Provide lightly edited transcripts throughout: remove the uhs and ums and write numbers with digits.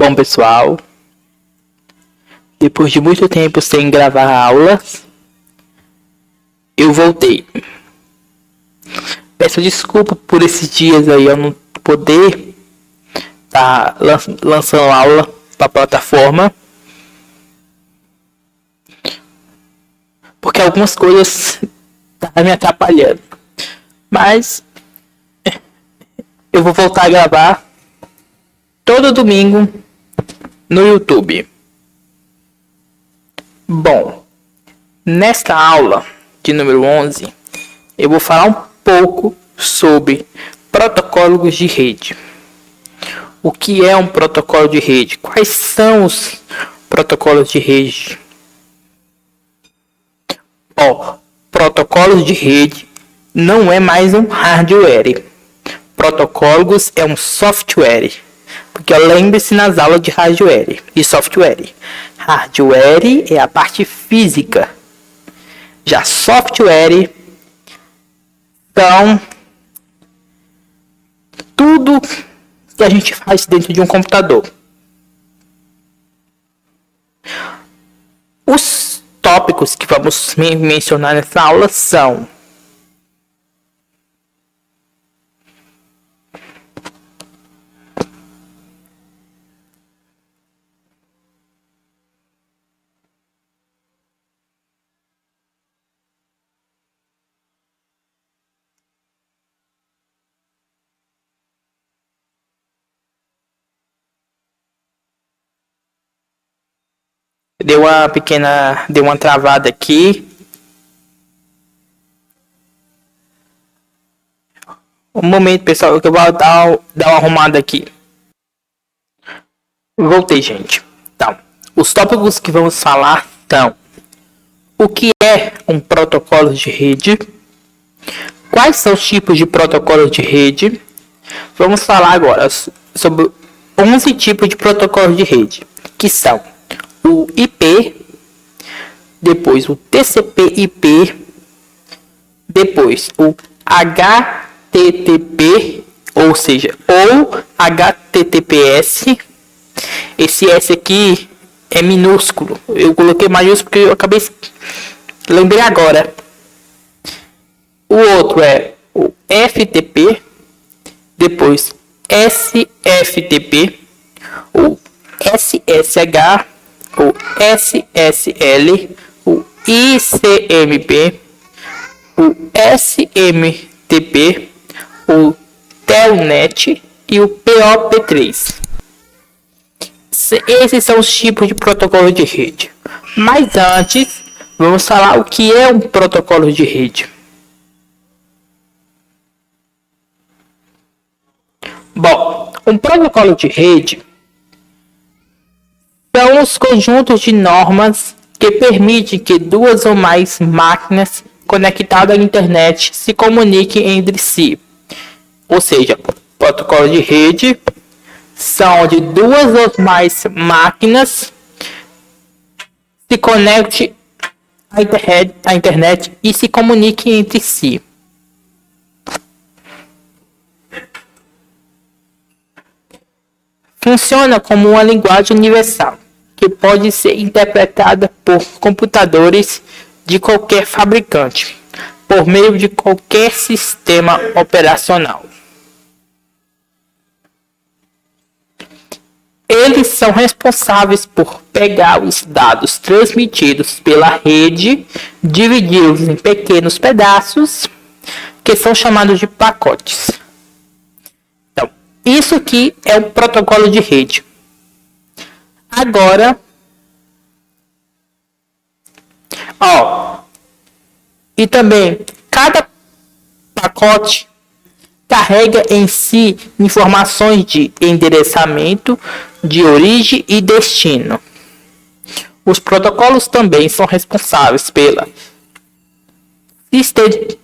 Bom, pessoal, depois de muito tempo sem gravar aulas, eu voltei. Peço desculpa por esses dias aí eu não poder estar lançando aula para a plataforma, porque algumas coisas estavam me atrapalhando. Mas eu vou voltar a gravar todo domingo no YouTube. Bom, nesta aula de número 11, eu vou falar um pouco sobre protocolos de rede. O que é um protocolo de rede? Quais são os protocolos de rede? Protocolos de rede não é mais um hardware. Protocolos é um software. Porque lembre-se nas aulas de hardware e software. Hardware é a parte física. Já software são tudo que a gente faz dentro de um computador. Os tópicos que vamos mencionar nessa aula são: deu uma travada aqui. Um momento, pessoal, que eu vou dar uma arrumada aqui. Voltei, gente. Então, os tópicos que vamos falar são: o que é um protocolo de rede? Quais são os tipos de protocolos de rede? Vamos falar agora sobre 11 tipos de protocolos de rede, que são o IP, depois o TCP/IP, depois o HTTP, ou seja, ou HTTPS. Esse S aqui é minúsculo, eu coloquei maiúsculo porque eu acabei lembrei agora. O outro é o FTP, depois SFTP, o SSH, o SSL, o ICMP, o SMTP, o Telnet e o POP3. Esses são os tipos de protocolo de rede. Mas antes, vamos falar o que é um protocolo de rede. Bom, um protocolo de rede são os conjuntos de normas que permitem que duas ou mais máquinas conectadas à internet se comuniquem entre si. Ou seja, protocolo de rede são onde duas ou mais máquinas se conectem à internet e se comuniquem entre si. Funciona como uma linguagem universal, que pode ser interpretada por computadores de qualquer fabricante, por meio de qualquer sistema operacional. Eles são responsáveis por pegar os dados transmitidos pela rede, dividi-los em pequenos pedaços, que são chamados de pacotes. Então, isso aqui é o protocolo de rede. Agora, e também cada pacote carrega em si informações de endereçamento, de origem e destino. Os protocolos também são responsáveis pela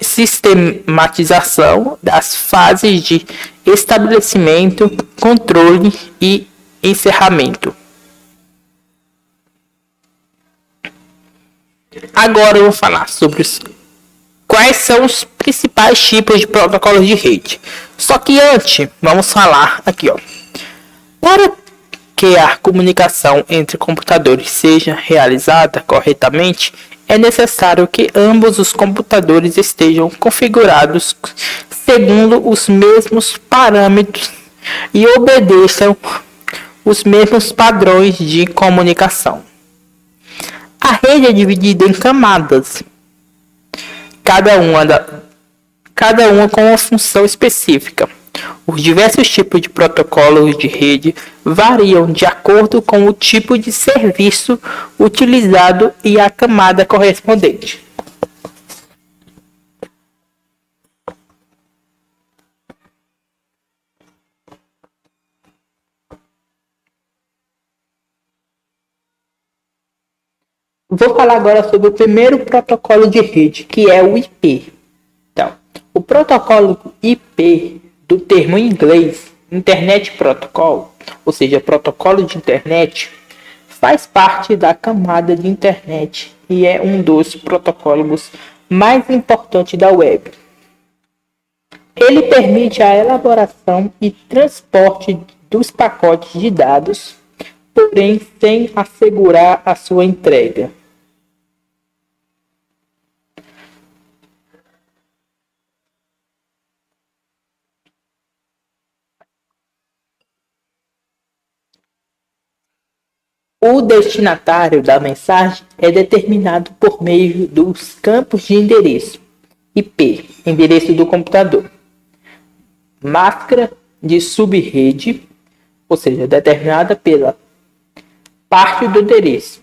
sistematização das fases de estabelecimento, controle e encerramento. Agora eu vou falar sobre quais são os principais tipos de protocolos de rede. Só que antes, vamos falar aqui, para que a comunicação entre computadores seja realizada corretamente, é necessário que ambos os computadores estejam configurados segundo os mesmos parâmetros e obedeçam os mesmos padrões de comunicação. A rede é dividida em camadas, cada uma com uma função específica. Os diversos tipos de protocolos de rede variam de acordo com o tipo de serviço utilizado e a camada correspondente. Vou falar agora sobre o primeiro protocolo de rede, que é o IP. Então, o protocolo IP, do termo em inglês Internet Protocol, ou seja, protocolo de internet, faz parte da camada de internet e é um dos protocolos mais importantes da web. Ele permite a elaboração e transporte dos pacotes de dados, porém sem assegurar a sua entrega. O destinatário da mensagem é determinado por meio dos campos de endereço IP, endereço do computador, máscara de subrede, ou seja, determinada pela parte do endereço,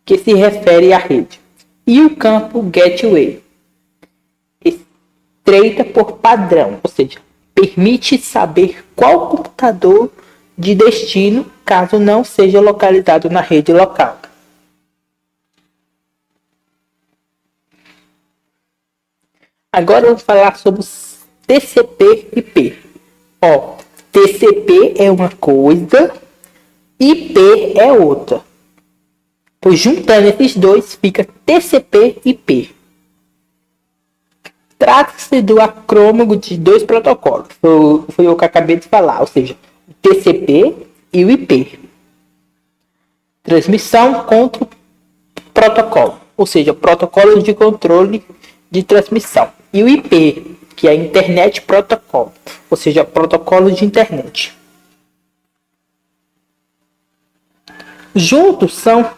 que se refere à rede, e o campo gateway, estreita por padrão, ou seja, permite saber qual computador de destino, caso não seja localizado na rede local. Agora vamos falar sobre TCP/IP. TCP é uma coisa, IP é outra. Pois juntando esses dois fica TCP/IP. Trata-se do acrônimo de dois protocolos. Foi o que eu acabei de falar, ou seja, o TCP e o IP. Transmissão contra protocolo, ou seja, protocolo de controle de transmissão. E o IP, que é Internet Protocol, ou seja, protocolo de internet. Juntos são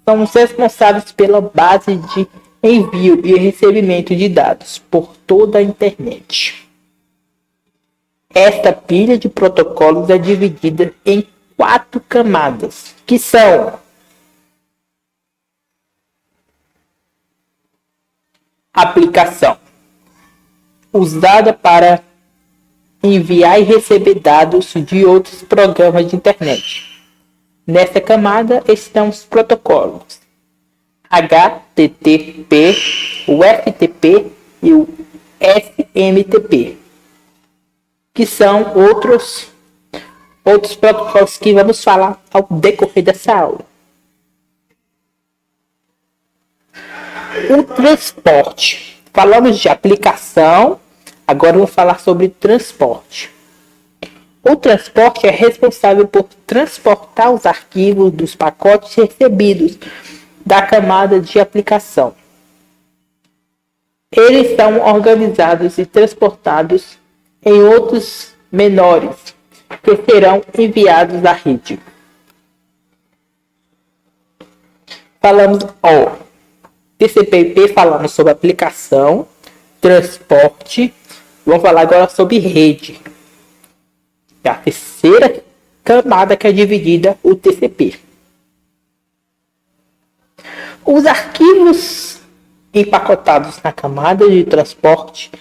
os responsáveis pela base de envio e recebimento de dados por toda a internet. Esta pilha de protocolos é dividida em 4 camadas, que são aplicação, usada para enviar e receber dados de outros programas de internet. Nessa camada estão os protocolos HTTP, o FTP e o SMTP, que são outros protocolos que vamos falar ao decorrer dessa aula. O transporte. Falamos de aplicação, agora vou falar sobre transporte. O transporte é responsável por transportar os arquivos dos pacotes recebidos da camada de aplicação. Eles são organizados e transportados em outros menores, que serão enviados à rede. Falamos TCP/IP, falamos sobre aplicação, transporte. Vamos falar agora sobre rede. É a terceira camada que é dividida, o TCP. Os arquivos empacotados na camada de transporte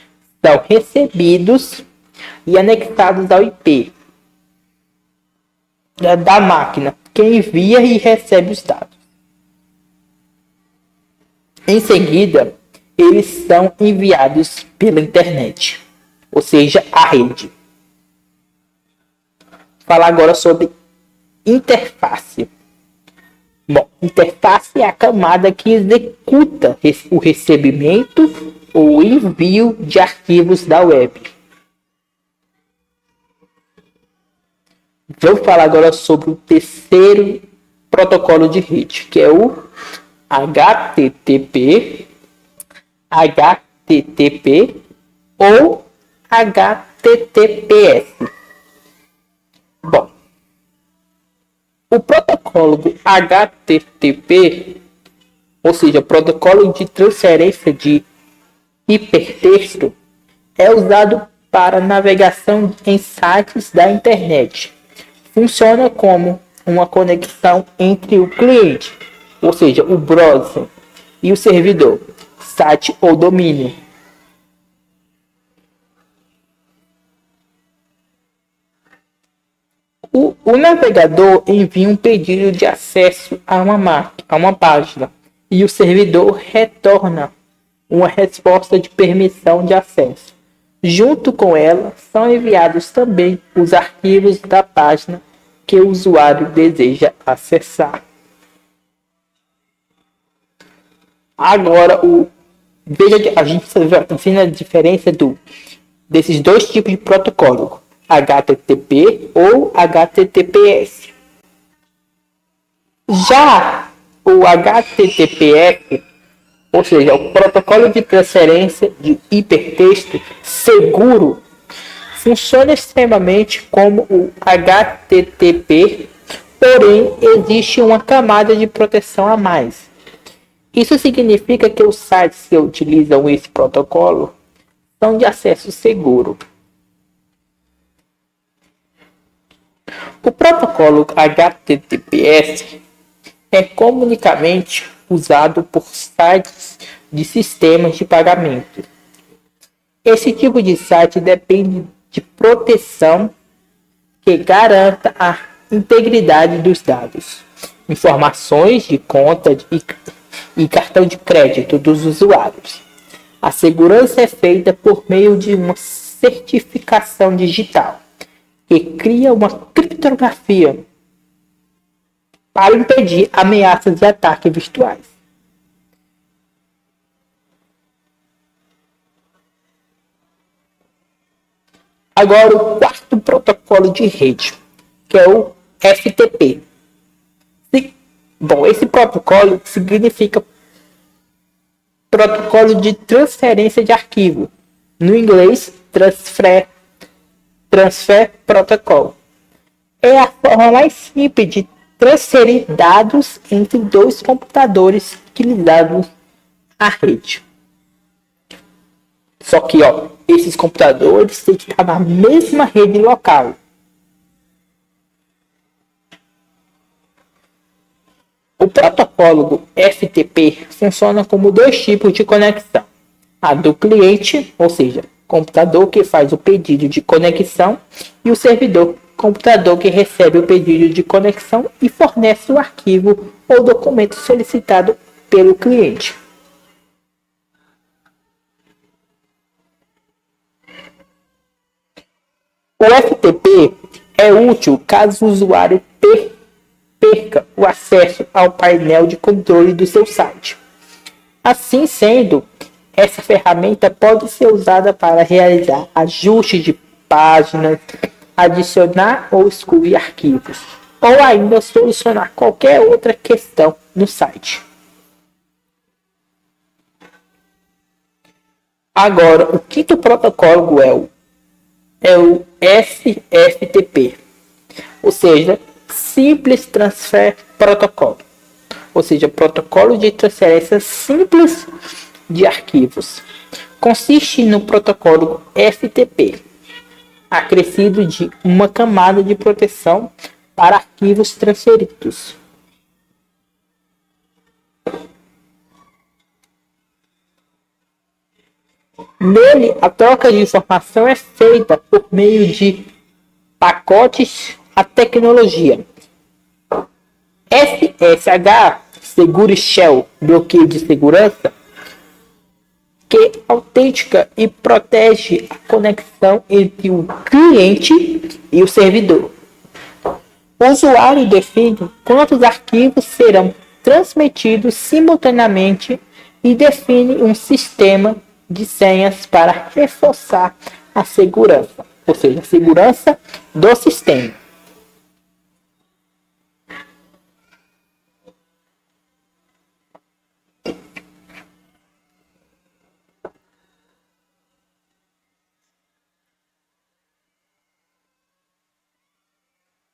são recebidos e anexados ao IP da máquina que envia e recebe os dados. Em seguida, eles são enviados pela internet, ou seja, a rede. Falar agora sobre interface. Bom, interface é a camada que executa o recebimento ou envio de arquivos da web. Vamos falar agora sobre o terceiro protocolo de rede, que é o HTTP, HTTP ou HTTPS. Bom, o protocolo HTTP, ou seja, protocolo de transferência de hipertexto, é usado para navegação em sites da internet. Funciona como uma conexão entre o cliente, ou seja, o browser, e o servidor, site ou domínio. O navegador envia um pedido de acesso a uma página e o servidor retorna uma resposta de permissão de acesso. Junto com ela, são enviados também os arquivos da página que o usuário deseja acessar. Agora, veja, a gente ensina a diferença desses dois tipos de protocolo, HTTP ou HTTPS. Já o HTTPS, ou seja, o protocolo de transferência de hipertexto seguro, funciona extremamente como o HTTP, porém existe uma camada de proteção a mais. Isso significa que os sites que utilizam esse protocolo são de acesso seguro. O protocolo HTTPS é comunicamente usado por sites de sistemas de pagamento. Esse tipo de site depende de proteção que garanta a integridade dos dados, informações de conta e cartão de crédito dos usuários. A segurança é feita por meio de uma certificação digital, que cria uma criptografia para impedir ameaças de ataque virtuais. Agora, o quarto protocolo de rede, que é o FTP. Bom, esse protocolo significa protocolo de transferência de arquivo. No inglês, Transfer Protocol. É a forma mais simples de transferir dados entre dois computadores utilizados a rede. Só que, esses computadores têm que estar na mesma rede local. O protocolo do FTP funciona como dois tipos de conexão. A do cliente, ou seja, computador que faz o pedido de conexão, e o servidor, computador que recebe o pedido de conexão e fornece o arquivo ou documento solicitado pelo cliente. O FTP é útil caso o usuário perca o acesso ao painel de controle do seu site. Assim sendo, essa ferramenta pode ser usada para realizar ajustes de páginas, adicionar ou excluir arquivos, ou ainda solucionar qualquer outra questão no site. Agora, o quinto protocolo é o SFTP, ou seja, Simples Transfer Protocol, ou seja, protocolo de transferência simples de arquivos. Consiste no protocolo FTP, acrescido de uma camada de proteção para arquivos transferidos. Nele, a troca de informação é feita por meio de pacotes à tecnologia. SSH, Secure Shell, bloqueio de segurança, que autentica e protege a conexão entre o cliente e o servidor. O usuário define quantos arquivos serão transmitidos simultaneamente e define um sistema de senhas para reforçar a segurança, ou seja, a segurança do sistema.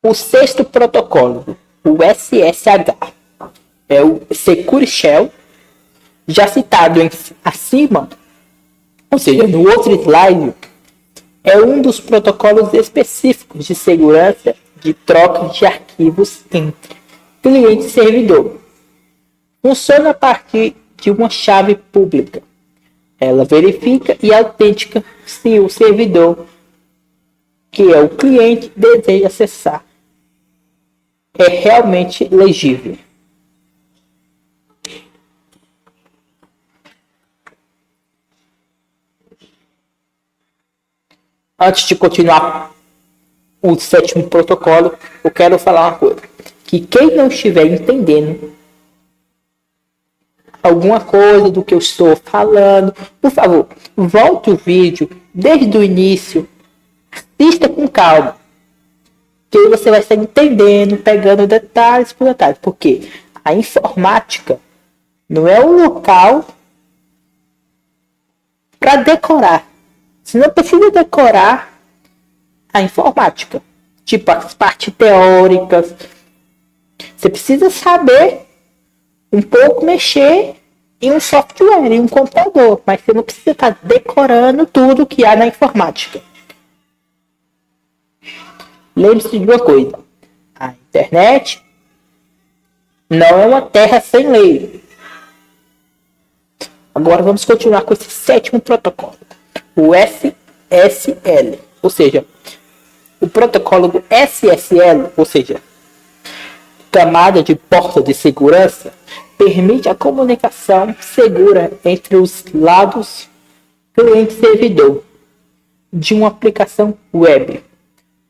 O sexto protocolo, o SSH, é o Secure Shell, já citado acima, ou seja, no outro slide, é um dos protocolos específicos de segurança de troca de arquivos entre cliente e servidor. Funciona a partir de uma chave pública. Ela verifica e autentica se o servidor, que é o cliente, deseja acessar, é realmente legível. Antes de continuar o sétimo protocolo, eu quero falar uma coisa. Que quem não estiver entendendo alguma coisa do que eu estou falando, por favor, volte o vídeo desde o início, assista com calma, que aí você vai estar entendendo, pegando detalhes por detalhes, porque a informática não é um local para decorar. Você não precisa decorar a informática, tipo as partes teóricas. Você precisa saber um pouco mexer em um software, em um computador, mas você não precisa estar decorando tudo que há na informática. Lembre-se de uma coisa: a internet não é uma terra sem lei. Agora vamos continuar com esse sétimo protocolo, o SSL, ou seja, o protocolo SSL, ou seja, camada de porta de segurança, permite a comunicação segura entre os lados cliente e servidor de uma aplicação web,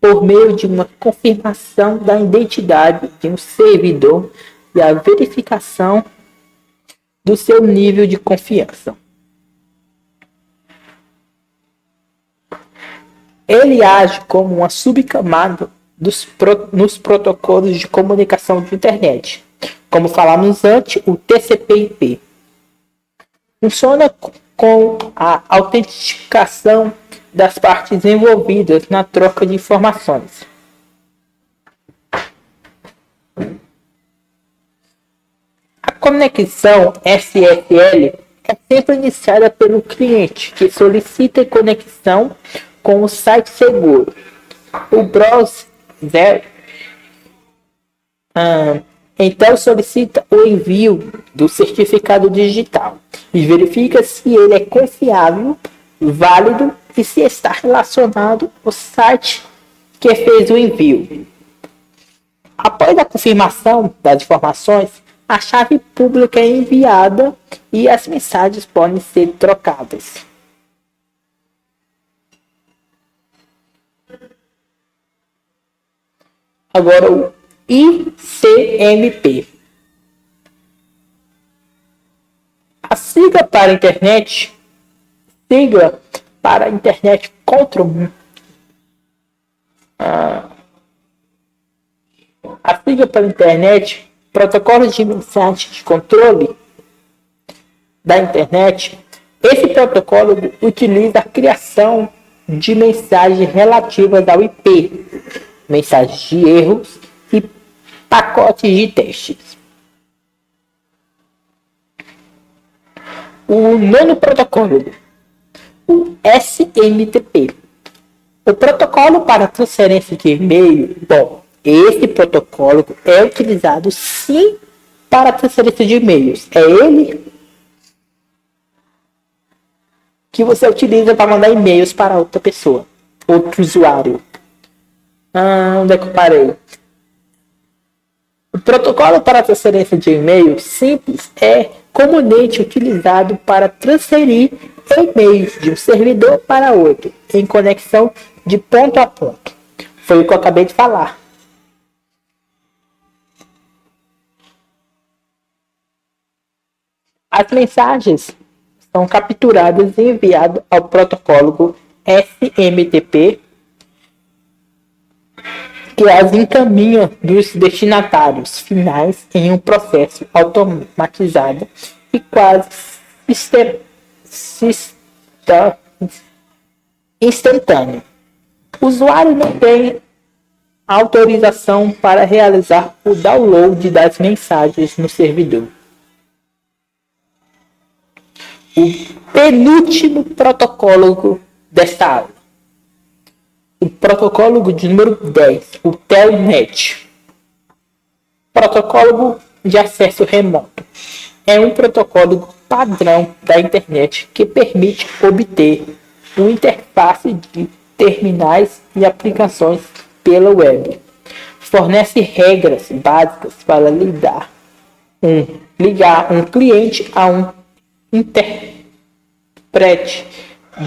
por meio de uma confirmação da identidade de um servidor e a verificação do seu nível de confiança. Ele age como uma subcamada nos protocolos de comunicação de internet, como falamos antes, o TCP/IP. Funciona com a autenticação das partes envolvidas na troca de informações. A conexão SSL é sempre iniciada pelo cliente, que solicita conexão com o site seguro. O browser então solicita o envio do certificado digital e verifica se ele é confiável, válido e se está relacionado ao site que fez o envio. Após a confirmação das informações, a chave pública é enviada e as mensagens podem ser trocadas. Agora o ICMP. A sigla para a Internet Control. A sigla para a Internet, Protocolo de Mensagem de Controle da Internet. Esse protocolo utiliza a criação de mensagens relativas ao IP, mensagens de erros e pacotes de testes. O nono protocolo, o SMTP. O protocolo para transferência de e-mail. Bom, esse protocolo é utilizado sim para transferência de e-mails. É ele que você utiliza para mandar e-mails para outra pessoa, outro usuário. Onde é que eu parei? O protocolo para transferência de e-mail simples é comumente utilizado para transferir e-mails de um servidor para outro em conexão de ponto a ponto. Foi o que eu acabei de falar. As mensagens são capturadas e enviadas ao protocolo SMTP, que as encaminha dos destinatários finais em um processo automatizado e quase instantâneo. O usuário não tem autorização para realizar o download das mensagens no servidor. O penúltimo protocolo desta aula. O protocolo de número 10, o Telnet. Protocolo de acesso remoto. É um protocolo padrão da internet que permite obter uma interface de terminais e aplicações pela web. Fornece regras básicas para ligar um cliente a um intérprete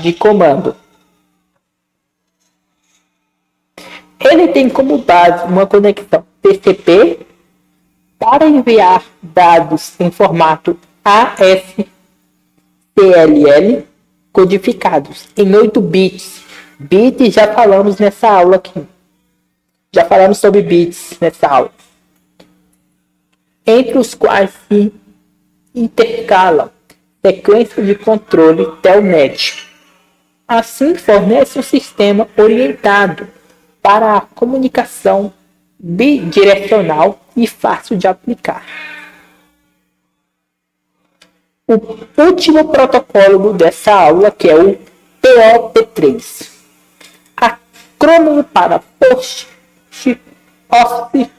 de comando. Ele tem como base uma conexão TCP para enviar dados em formato ASCII codificados em 8 bits. Bits já falamos nessa aula aqui. Já falamos sobre bits nessa aula. Entre os quais se intercalam sequências de controle Telnet. Assim, fornece um sistema orientado para a comunicação bidirecional e fácil de aplicar. O último protocolo dessa aula, que é o POP3. Acrônimo para Post Office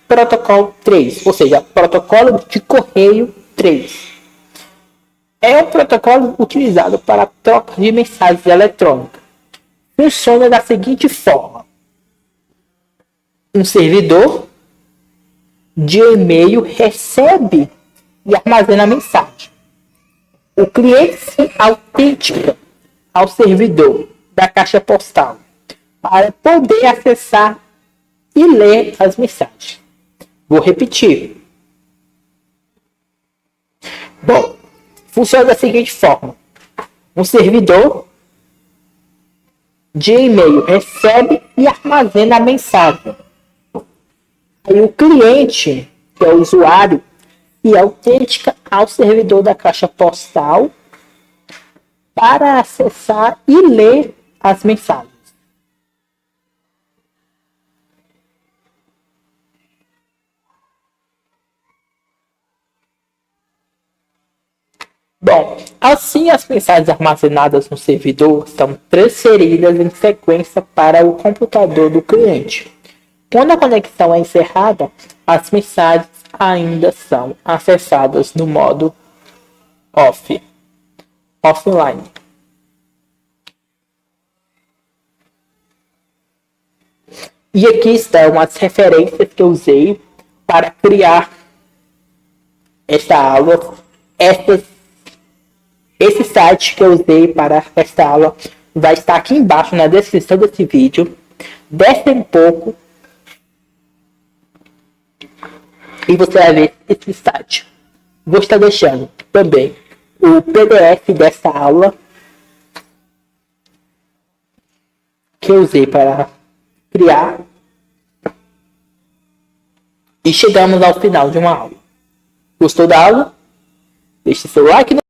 Protocol 3, ou seja, Protocolo de Correio 3. É um protocolo utilizado para troca de mensagens eletrônicas. Funciona da seguinte forma: um servidor de e-mail recebe e armazena a mensagem. O cliente se autentica ao servidor da caixa postal para poder acessar e ler as mensagens. Vou repetir. Bom, funciona da seguinte forma: um servidor de e-mail recebe e armazena a mensagem. Aí o cliente, que é o usuário, se autentica ao servidor da caixa postal para acessar e ler as mensagens. Bom, assim as mensagens armazenadas no servidor são transferidas em sequência para o computador do cliente. Quando a conexão é encerrada, as mensagens ainda são acessadas no modo offline. E aqui estão as referências que eu usei para criar esta aula. Esse site que eu usei para esta aula vai estar aqui embaixo na descrição desse vídeo. Desce um pouco e você vai ver esse site. Vou estar deixando também o PDF dessa aula que eu usei para criar. E chegamos ao final de uma aula. Gostou da aula? Deixe seu like.